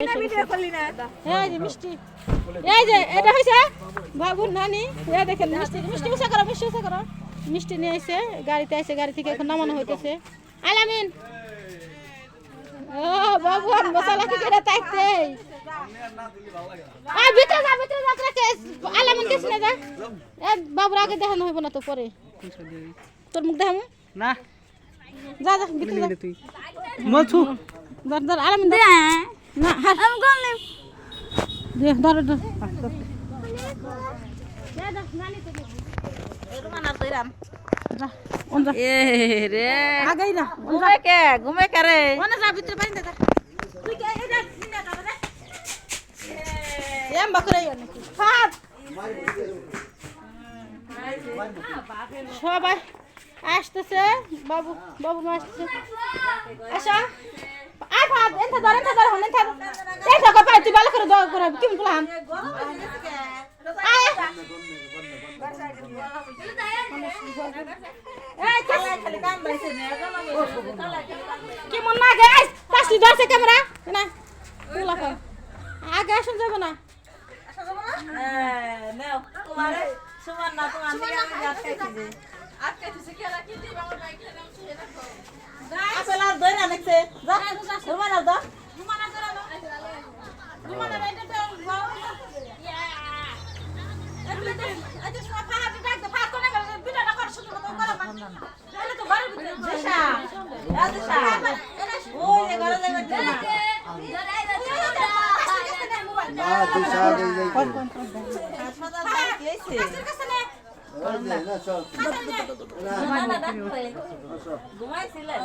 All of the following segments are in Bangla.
এই যে মিষ্টি, এই যে এটা হয়েছে বাবুর নানি। এই দেখেন মিষ্টি, মিষ্টি উষা করো, মিষ্টি উষা করো। মিষ্টি নিয়ে এসে গাড়িতে এসে গাড়ি থেকে এখন নামানো হইতেছে। আলামিন ও বাবু মশলা কি করে তাইতে ভিতরে যা, ভিতরে যা, তোরা আলামিন কিছু না যা। বাবুর আগে দেখানো হইব না তো পরে তোর মুখ দেখামু না। যা যা ভিতরে যা তুই মলছু ধর ধর আলামিন ধর না হাত আমি গলে দে ধর ধর দে দে নানি তো এরমান আর তৈরাম যা ওন যা এ রে আগাই না ঘুমে কে রে ওনা যা ভিতরে বাইন দে তুই কে এটা নিনা দাও রে এম বকরে নাকি ফাত সবাই আসতেছে। বাবু বাবু মা আসতেছে। আচ্ছা আই ফাত এনথা ধর হন এনথা এই থাকো পাই তুই ভালো করে দাও করে কি বললাম আয় এই খালি কাম বাইছে নে কি মন না গাইস পাশে ধরছে ক্যামেরা না তুলা কর আগে আসুন যাব না নাও তোমার সুমান না তোমার নিয়ে আমি আটকাইছি আটকাইছি কি আর কি দিবা আমার বাইক নাম ছুঁয়ে রাখো আপেল আর দই রাখছে যা রুমান আর দাও রুমান আর দাও রুমান আর এটা দাও আচ্ছা শোনা ফাহাতে ডাক দে ফাহাত কোনে গেল বিটাটা কর শুধু তো করা না তাহলে তো ঘরের ভিতরে জেসা আজসা ওই যে ঘরে যাবে না না তুই সাথে যাই হাসপাতাল যাইতে আইছে না চল না ডাক্তার ঘুমাইছিল না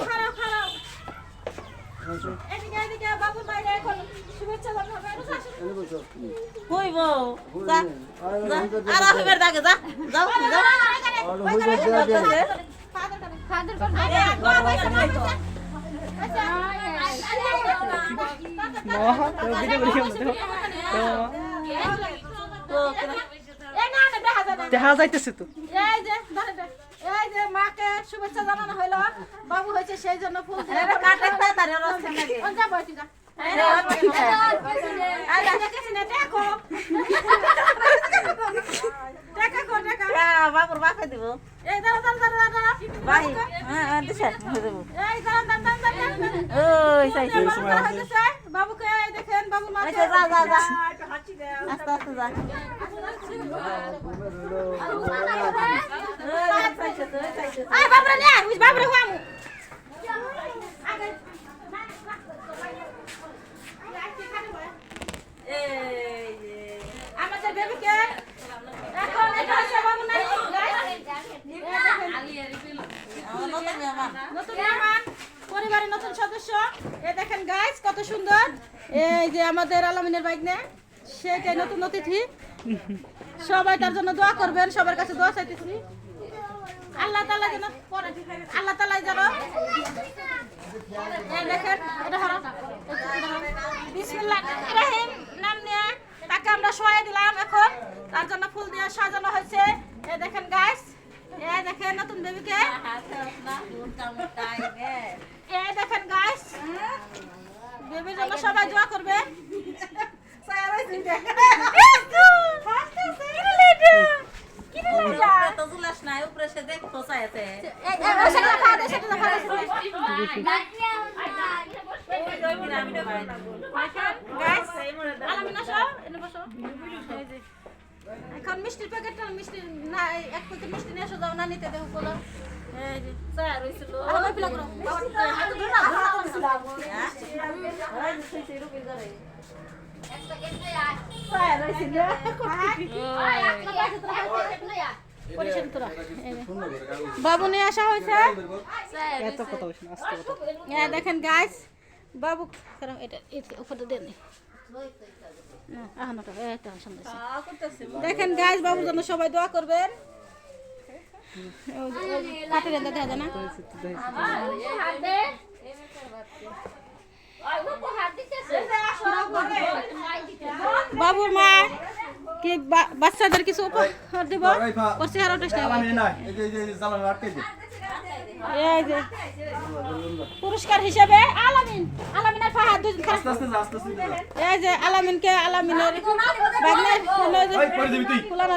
খারাপ খারাপ এদিকে বাবু বাইরে এখন শুভেচ্ছা জানাবে কইব যা আর হইবার দাগে যা যাও যাও ফাদার গরম হইছে না আচ্ছা দেখা যাইতেছে তো। এই যে এই যে মাকে শুভেচ্ছা জানানো হলো। বাবু হয়েছে সেই জন্য ফুল দিয়ে কাটে তারে রসে নাকি যা বসি যা বাবুর বাপে দিব বাবুকে দেখেন বাবু আস্তে আস্তে আমাদের বেবিকে এখন এটা হচ্ছে বাবু নাই নতুন মেহমান পরিবারের নতুন সদস্য। এই দেখেন গাইস কত সুন্দর। এই যে আমাদের আলামিনের বাইকনে সেটাই নতুন অতিথি। সবাই তার জন্য দোয়া করবেন, সবার কাছে দোয়া চাইতেছি আল্লাহ তাআলা যেন পরে আল্লাহ তাআলা যেন এই দেখেন এটা হলো বিসমিল্লাহির রহিম নাম নিয়ে তাকে আমরা শোয়াই দিলাম। এখন তার জন্য ফুল দিয়ে সাজানো হয়েছে। এই দেখেন গাইস, এই দেখেন নতুন বেবিকে, এই দেখেন গাইস বেবির জন্য সবাই দোয়া করবে। এখন মিষ্টির প্যাকেটটা মিষ্টি না এক প্যাকেট মিষ্টি নিয়ে এসো যাও না নিতে দেবো বলো। বাবু নিয়ে আসা হয়েছে। এত কথা বলছ না, আস্তে কথা। দেখেন গাইস বাবু এটা উপরে দেন দেখেন গাইস বাবুর জন্য সবাই দোয়া করবেন। দেখা যায় না বাবুর মা কি বাচ্চাদের কিছু উপহার দিব। এই যে পুরস্কার হিসেবে আলামিনের ফাহাদ দুজন খারাপ। এই যে আলামিনকে আলামিনের বাগনে ফুলানো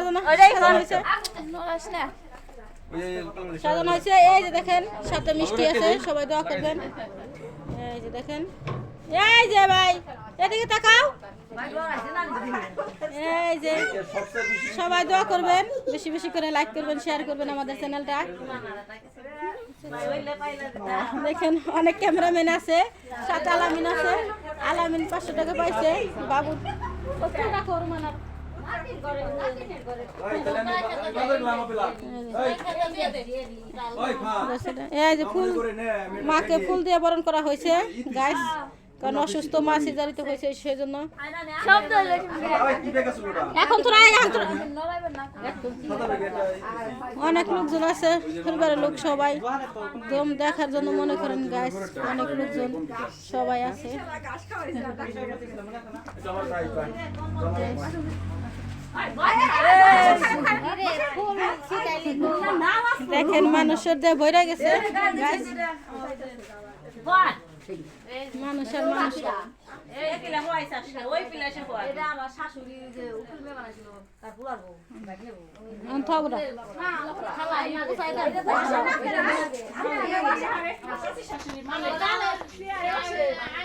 সাজানো হয়েছে। এই যে দেখেন সাথে মিষ্টি আছে, সবাই দোয়া করবেন। এই যে দেখেন, এই যে ভাই এদিকে তাকাও। এই যে সবাই দোয়া করবেন, বেশি বেশি করে লাইক করবেন, শেয়ার করবেন আমাদের চ্যানেলটা। দেখেন অনেক ক্যামেরাম্যান আছে, সাথে আলামিন আছে। আলামিন 500 টাকা পাইছে। বাবু এই যে ফুল মাকে ফুল দিয়ে বরণ করা হয়েছে গাইস, কারণ অসুস্থ মা সিজারিত হয়েছে সেই জন্য। এখন তোরা অনেক লোকজন আছে, পরিবারের লোক সবাই দম দেখার জন্য মনে করেন গাইস, অনেক লোকজন সবাই আছে। দেখেন মানুষের দিয়ে ভরে গেছে গাইস, মানুষের মানুষ। এই পিলা হইছে আসলে ওই পিলা এসে হয় এটা আমার শাশুড়ি যে উকিল মে বানাইছিল তার বুলার বউ বাইক নেব অন্থবড়া খালাই না কোথায় দা শাশুড়ি মানে